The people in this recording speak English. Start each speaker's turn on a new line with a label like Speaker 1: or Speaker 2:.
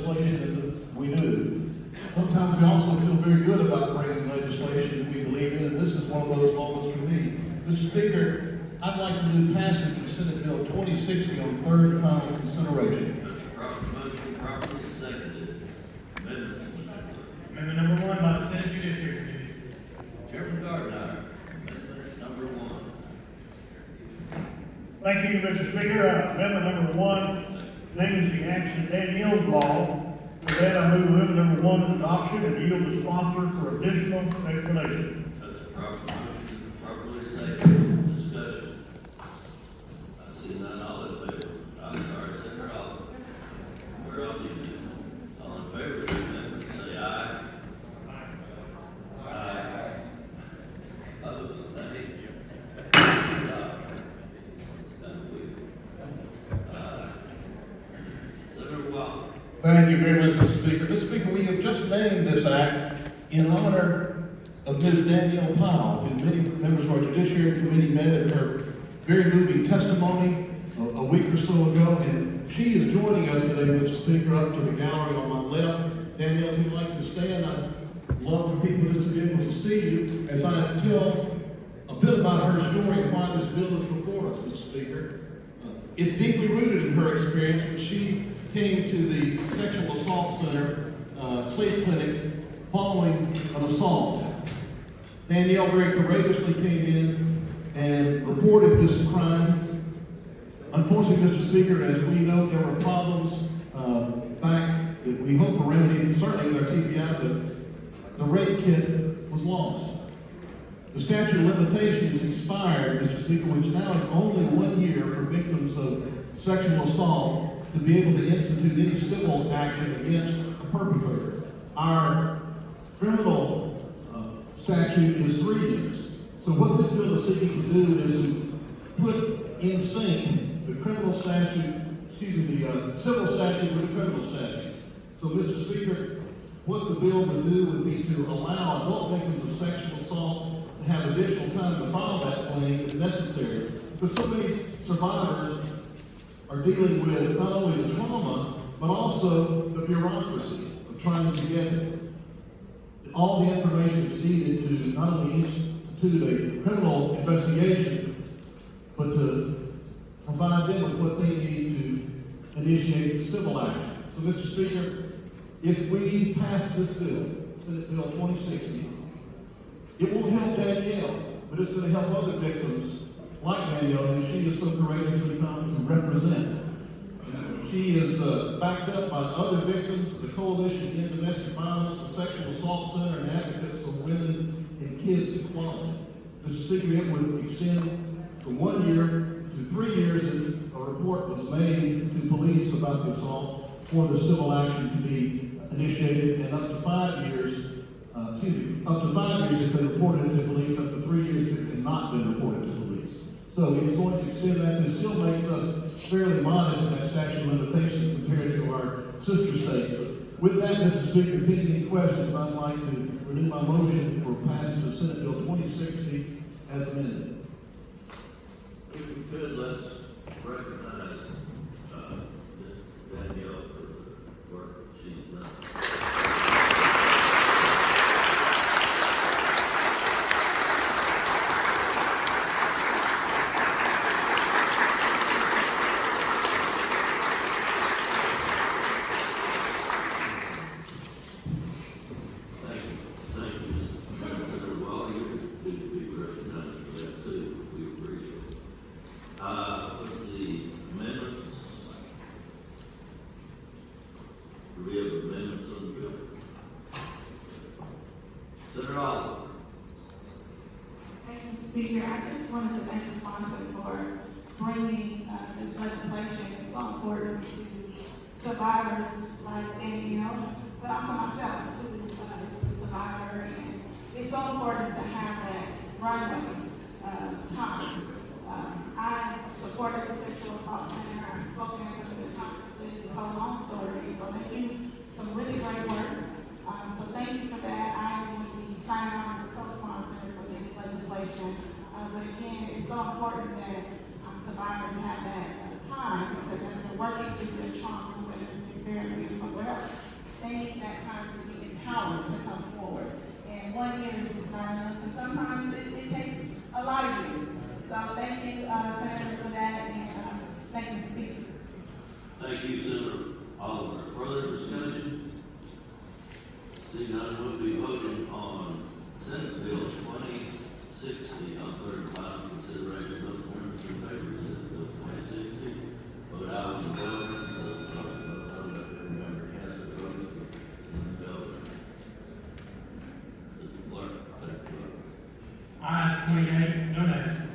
Speaker 1: legislation that we do. Sometimes we also feel very good about bringing legislation that we believe in, and this is one of those moments for me. Mr. Speaker, I'd like to move passage of Senate Bill 2060 on third and final consideration.
Speaker 2: That's a proper motion, properly seconded.
Speaker 3: Amendment number 1 by the Senate Judiciary Committee.
Speaker 2: Chairman Gardner, amendment number 1.
Speaker 4: Thank you, Mr. Speaker. Amendment number 1 names the action Danielle's law. With that, I move amendment number 1 adoption and yield the sponsor for additional explanation.
Speaker 2: That's a proper motion, properly seconded. Discussion. I see none, all in favor. I'm sorry, Senator Oliver. Where are you? All in favor of the amendment, say aye. Aye. Opposed, nay. It's kind of weird. Senator Wallace.
Speaker 1: Thank you very much, Mr. Speaker. Mr. Speaker, we have just named this act in honor of Ms. Danielle Pyle, who many members of our Judiciary Committee met at her very moving testimony a week or so ago, and she is joining us today, Mr. Speaker, up to the gallery on my left. Danielle, if you'd like to stand, I'd love for people just to be able to see you as I tell a bit about her story and why this bill is before us, Mr. Speaker. It's deeply rooted in her experience when she came to the Sexual Assault Center, SAC Clinic, following an assault. Danielle very courageously came in and reported this crime. Unfortunately, Mr. Speaker, as we know, there were problems back that we hope were remedied, certainly with our TBI, but the rape kit was lost. The statute of limitations expired, Mr. Speaker, which now is only 1 year for victims of sexual assault to be able to institute any civil action against a perpetrator. Our criminal statute is 3 years. So what this bill is seeking to do is to put in sync the criminal statute, the civil statute with the criminal statute. So, Mr. Speaker, what the bill would do would be to allow adult victims of sexual assault to have additional time to file that claim if necessary. Because so many survivors are dealing with not only the trauma, but also the bureaucracy of trying to get all the information that's needed to not only institute a criminal investigation, but to provide them with what they need to initiate civil action. So, Mr. Speaker, if we pass this bill, Senate Bill 2060, it won't help Danielle, but it's going to help other victims like Danielle, who she is so courageously come to represent. She is backed up by other victims of the Coalition Against Domestic Violence, the Sexual Assault Center, and advocates for women and kids equality. Mr. Speaker, it would extend from 1 year to 3 years if a report was made to police about the assault for the civil action to be initiated, and up to 5 years, up to 5 years if they reported it to police, up to 3 years if it had not been reported to police. So it's going to extend that. This still makes us fairly modest in that statute of limitations compared to our sister states. But with that, Mr. Speaker, if you have any questions, I'd like to renew my motion for passage of Senate Bill 2060 as amended.
Speaker 2: If we could, let's recognize Danielle for the work she's done. Let's see, amendments. Do we have amendments on the bill? Senator Oliver.
Speaker 5: Thank you, Speaker. I just wanted to thank the sponsor for bringing this legislation. It's so important to survivors like Danielle, but also myself, who is a survivor. And it's so important to have that runway time. I supported the Sexual Assault Center. I've spoken at some of the conferences, the whole long story. So they do some really great work. So thank you for that. I will be signing on as a co-sponsor for this legislation. But again, it's so important that survivors have that time, because as they're working through their trauma, whether it's therapy or whatever, 1 year is just not enough, and sometimes it takes a lot of years. So thank you, Senator, for that, and, thank you, Speaker.
Speaker 2: Thank you, Senator Oliver. Further discussion? Seeing none, we'll be voting on Senate Bill 2060 on third and final consideration. Those members in favor of Senate Bill 2060, vote aye on the bill. Remember, cast your vote in the bill. Mr. Clerk, take the vote.
Speaker 3: Ayes 28, no nays.